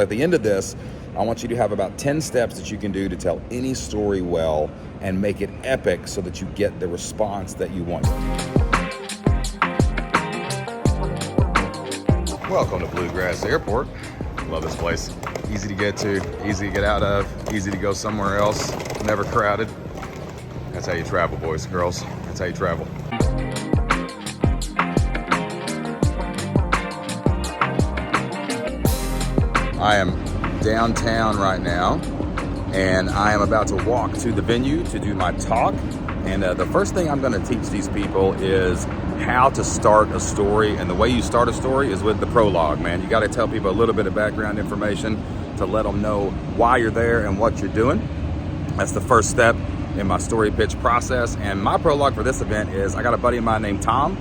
At the end of this, I want you to have about 10 steps that you can do to tell any story well and make it epic so that you get the response that you want. Welcome to Bluegrass Airport. Love this place. Easy to get to, easy to get out of, easy to go somewhere else, never crowded. That's how you travel, boys and girls. That's how you travel. I am downtown right now, and I am about to walk to the venue to do my talk. And the first thing I'm going to teach these people is how to start a story. And the way you start a story is with the prologue, man. You got to tell people a little bit of background information to let them know why you're there and what you're doing. That's the first step in my story pitch process. And my prologue for this event is, I got a buddy of mine named Tom,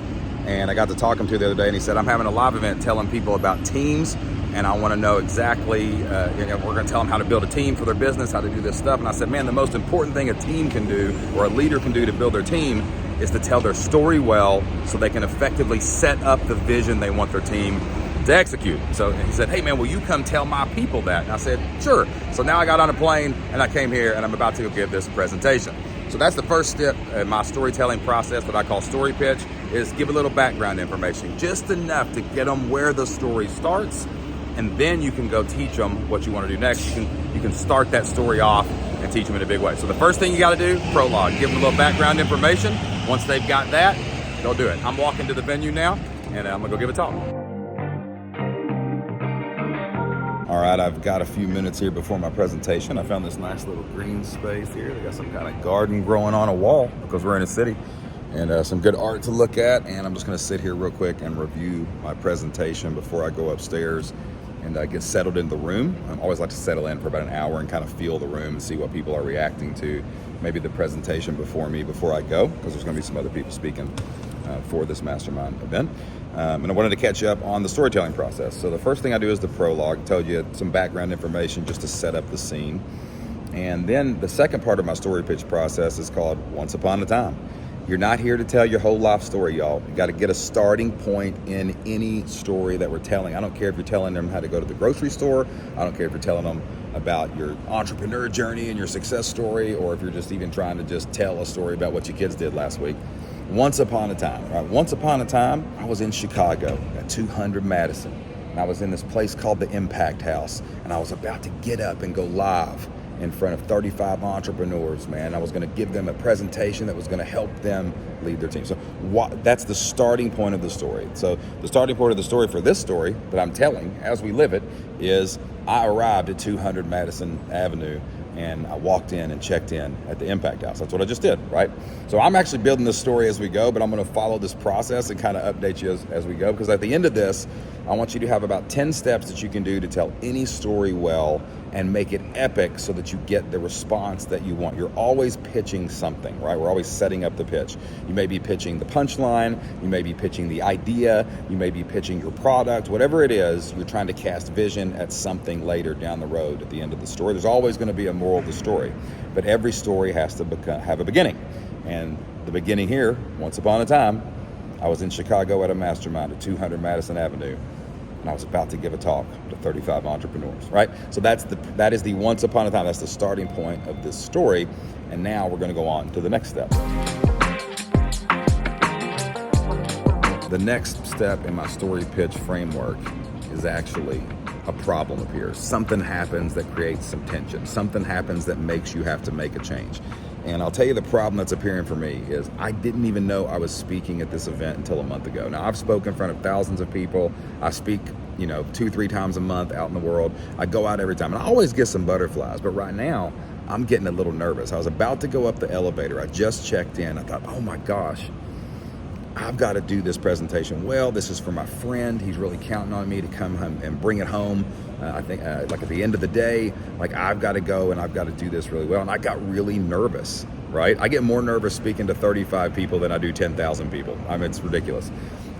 and I got to talk him to the other day, and he said, I'm having a live event telling people about teams, and I want to know exactly, we're going to tell them how to build a team for their business, how to do this stuff. And I said, man, the most important thing a team can do, or a leader can do to build their team, is to tell their story well so they can effectively set up the vision they want their team to execute. So he said, hey man, will you come tell my people that? And I said, sure. So now I got on a plane and I came here and I'm about to go give this presentation. So that's the first step in my storytelling process that I call story pitch, is give a little background information, just enough to get them where the story starts. And then you can go teach them what you want to do next. You can start that story off and teach them in a big way. So the first thing you got to do, prologue, give them a little background information. Once they've got that, they'll do it. I'm walking to the venue now, and I'm gonna go give a talk. All right, I've got a few minutes here before my presentation. I found this nice little green space here. They got some kind of garden growing on a wall because we're in a city, and some good art to look at. And I'm just gonna sit here real quick and review my presentation before I go upstairs and get settled in the room. I always like to settle in for about an hour and kind of feel the room and see what people are reacting to. Maybe the presentation before I go, because there's gonna be some other people speaking for this mastermind event. And I wanted to catch you up on the storytelling process. So the first thing I do is the prologue, tell you some background information just to set up the scene. And then the second part of my story pitch process is called Once Upon a Time. You're not here to tell your whole life story, y'all. You got to get a starting point in any story that we're telling. I don't care if you're telling them how to go to the grocery store. I don't care if you're telling them about your entrepreneur journey and your success story, or if you're just even trying to just tell a story about what your kids did last week. Once upon a time, right? Once upon a time, I was in Chicago at 200 Madison, and I was in this place called the Impact House, and I was about to get up and go live in front of 35 entrepreneurs, man. I was gonna give them a presentation that was gonna help them lead their team. So that's the starting point of the story. So the starting point of the story for this story that I'm telling as we live it is, I arrived at 200 Madison Avenue and I walked in and checked in at the Impact House. That's what I just did, right? So I'm actually building this story as we go, but I'm gonna follow this process and kind of update you as we go, because at the end of this, I want you to have about 10 steps that you can do to tell any story well and make it epic so that you get the response that you want. You're always pitching something, right? We're always setting up the pitch. You may be pitching the punchline, you may be pitching the idea, you may be pitching your product, whatever it is, you're trying to cast vision at something later down the road at the end of the story. There's always gonna be a moral of the story, but every story has to have a beginning. And the beginning here, once upon a time, I was in Chicago at a mastermind at 200 Madison Avenue, and I was about to give a talk to 35 entrepreneurs, right? So that is the once upon a time. That's the starting point of this story. And now we're gonna go on to the next step. The next step in my story pitch framework is actually a problem appears. Something happens that creates some tension. Something happens that makes you have to make a change. And I'll tell you the problem that's appearing for me is I didn't even know I was speaking at this event until a month ago. Now, I've spoken in front of thousands of people. I speak, 2-3 times a month out in the world. I go out every time, and I always get some butterflies. But right now, I'm getting a little nervous. I was about to go up the elevator. I just checked in. I thought, oh my gosh, I've got to do this presentation well. This is for my friend. He's really counting on me to come home and bring it home. I think like at the end of the day, like I've got to go and I've got to do this really well. And I got really nervous, right? I get more nervous speaking to 35 people than I do 10,000 people. I mean, it's ridiculous.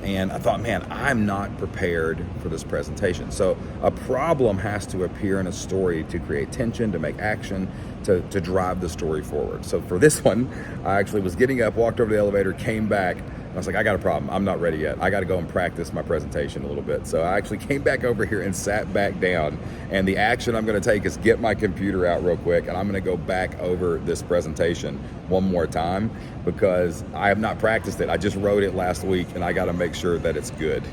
And I thought, man, I'm not prepared for this presentation. So a problem has to appear in a story to create tension, to make action, to drive the story forward. So for this one, I actually was getting up, walked over to the elevator, came back, I was like, I got a problem. I'm not ready yet. I got to go and practice my presentation a little bit. So I actually came back over here and sat back down. And the action I'm going to take is get my computer out real quick. And I'm going to go back over this presentation one more time because I have not practiced it. I just wrote it last week and I got to make sure that it's good,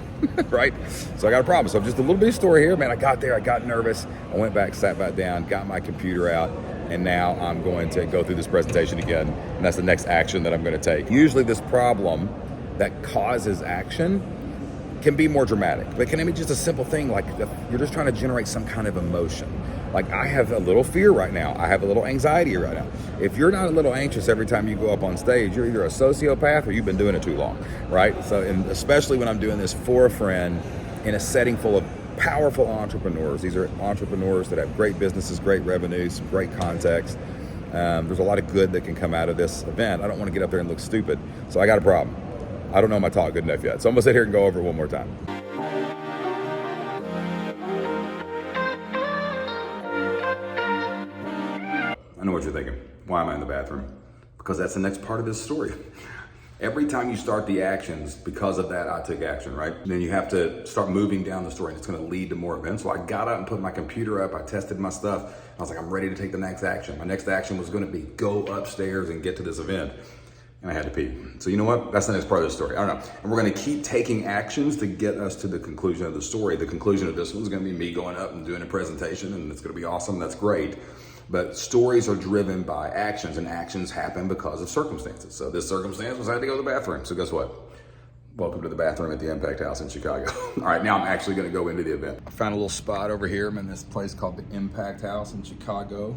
right? So I got a problem. So just a little bit of story here, man. I got there, I got nervous. I went back, sat back down, got my computer out. And now I'm going to go through this presentation again. And that's the next action that I'm going to take. Usually this problem that causes action can be more dramatic. But can it be just a simple thing like you're just trying to generate some kind of emotion? Like I have a little fear right now. I have a little anxiety right now. If you're not a little anxious every time you go up on stage, you're either a sociopath or you've been doing it too long, right? So, and especially when I'm doing this for a friend in a setting full of powerful entrepreneurs. These are entrepreneurs that have great businesses, great revenues, great context. There's a lot of good that can come out of this event. I don't want to get up there and look stupid. So I got a problem. I don't know my talk good enough yet. So I'm gonna sit here and go over it one more time. I know what you're thinking. Why am I in the bathroom? Because that's the next part of this story. Every time you start the actions, because of that, I took action, right? And then you have to start moving down the story and it's gonna lead to more events. So I got up and put my computer up, I tested my stuff. I was like, I'm ready to take the next action. My next action was gonna be go upstairs and get to this event. And I had to pee. So you know what? That's the next part of the story. I don't know. And we're gonna keep taking actions to get us to the conclusion of the story. The conclusion of this one is gonna be me going up and doing a presentation and it's gonna be awesome, that's great. But stories are driven by actions, and actions happen because of circumstances. So this circumstance was I had to go to the bathroom. So guess what? Welcome to the bathroom at the Impact House in Chicago. All right, now I'm actually gonna go into the event. I found a little spot over here. I'm in this place called the Impact House in Chicago.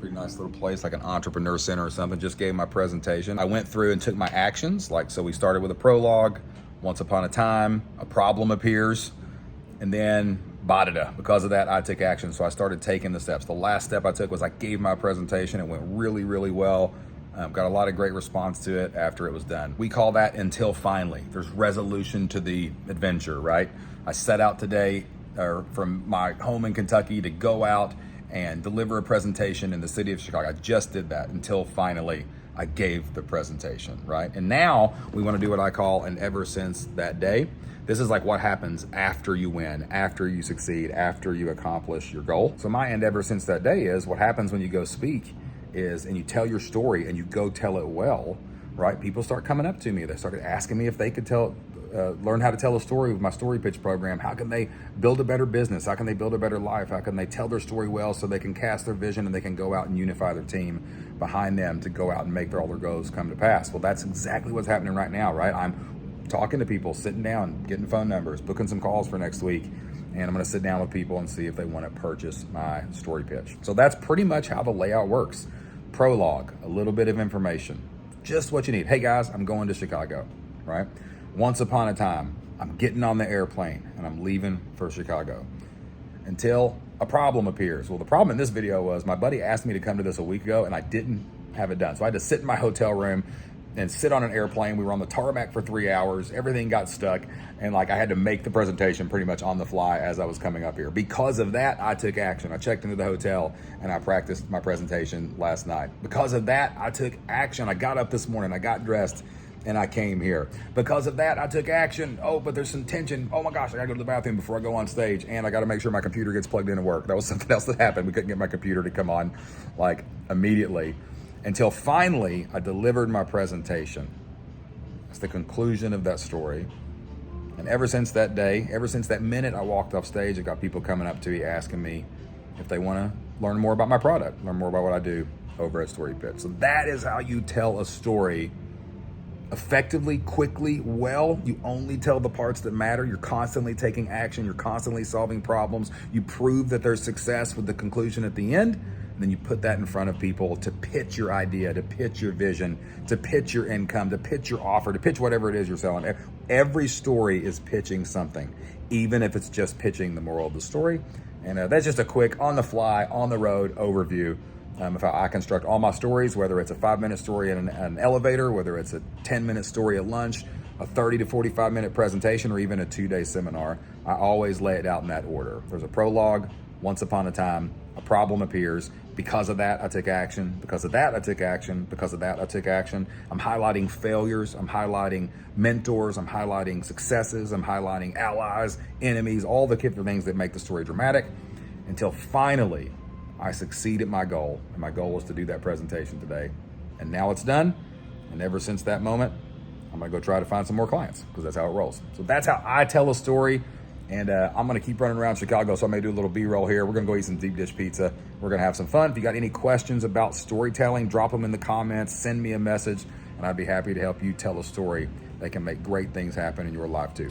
Pretty nice little place, like an entrepreneur center or something. Just gave my presentation. I went through and took my actions. So we started with a prologue. Once upon a time, a problem appears, and then badada. Because of that, I took action. So I started taking the steps. The last step I took was I gave my presentation. It went really, really well. Got a lot of great response to it after it was done. We call that until finally. There's resolution to the adventure, right? I set out today from my home in Kentucky to go out and deliver a presentation in the city of Chicago. I just did that until finally I gave the presentation, right? And now we want to do what I call an ever since that day. This is like what happens after you win, after you succeed, after you accomplish your goal. So my end ever since that day is what happens when you go speak is, and you tell your story and you go tell it well, right? People start coming up to me. They started asking me if they could learn how to tell a story with my StoryPitch program. How can they build a better business? How can they build a better life? How can they tell their story well so they can cast their vision and they can go out and unify their team behind them to go out and make all their goals come to pass? Well, that's exactly what's happening right now, right? I'm talking to people, sitting down, getting phone numbers, booking some calls for next week. And I'm gonna sit down with people and see if they wanna purchase my story pitch. So that's pretty much how the layout works. Prologue, a little bit of information, just what you need. Hey guys, I'm going to Chicago, right? Once upon a time, I'm getting on the airplane and I'm leaving for Chicago until a problem appears. Well, the problem in this video was my buddy asked me to come to this a week ago and I didn't have it done. So I had to sit in my hotel room and sit on an airplane. We were on the tarmac for 3 hours. Everything got stuck. And I had to make the presentation pretty much on the fly as I was coming up here. Because of that, I took action. I checked into the hotel and I practiced my presentation last night. Because of that, I took action. I got up this morning, I got dressed, and I came here. Because of that, I took action. Oh, but there's some tension. Oh my gosh, I gotta go to the bathroom before I go on stage, and I gotta make sure my computer gets plugged in to work. That was something else that happened. We couldn't get my computer to come on immediately until finally I delivered my presentation. That's the conclusion of that story. And ever since that day, ever since that minute I walked off stage, I got people coming up to me asking me if they wanna learn more about my product, learn more about what I do over at StoryPitch. So that is how you tell a story effectively, quickly, well. You only tell the parts that matter. You're constantly taking action. You're constantly solving problems. You prove that there's success with the conclusion at the end. And then you put that in front of people to pitch your idea, to pitch your vision, to pitch your income, to pitch your offer, to pitch whatever it is you're selling. Every story is pitching something, even if it's just pitching the moral of the story. And that's just a quick on the fly, on the road overview. If I construct all my stories, whether it's a 5-minute story in an elevator, whether it's a 10-minute story at lunch, a 30 to 45-minute presentation, or even a 2-day seminar, I always lay it out in that order. There's a prologue, once upon a time, a problem appears. Because of that, I took action. Because of that, I took action. Because of that, I took action. I'm highlighting failures. I'm highlighting mentors. I'm highlighting successes. I'm highlighting allies, enemies, all the different things that make the story dramatic, until finally I succeed at my goal. And my goal was to do that presentation today. And now it's done. And ever since that moment, I'm gonna go try to find some more clients, because that's how it rolls. So that's how I tell a story. And I'm gonna keep running around Chicago, so I may do a little B-roll here. We're gonna go eat some deep dish pizza. We're gonna have some fun. If you got any questions about storytelling, drop them in the comments, send me a message, and I'd be happy to help you tell a story that can make great things happen in your life too.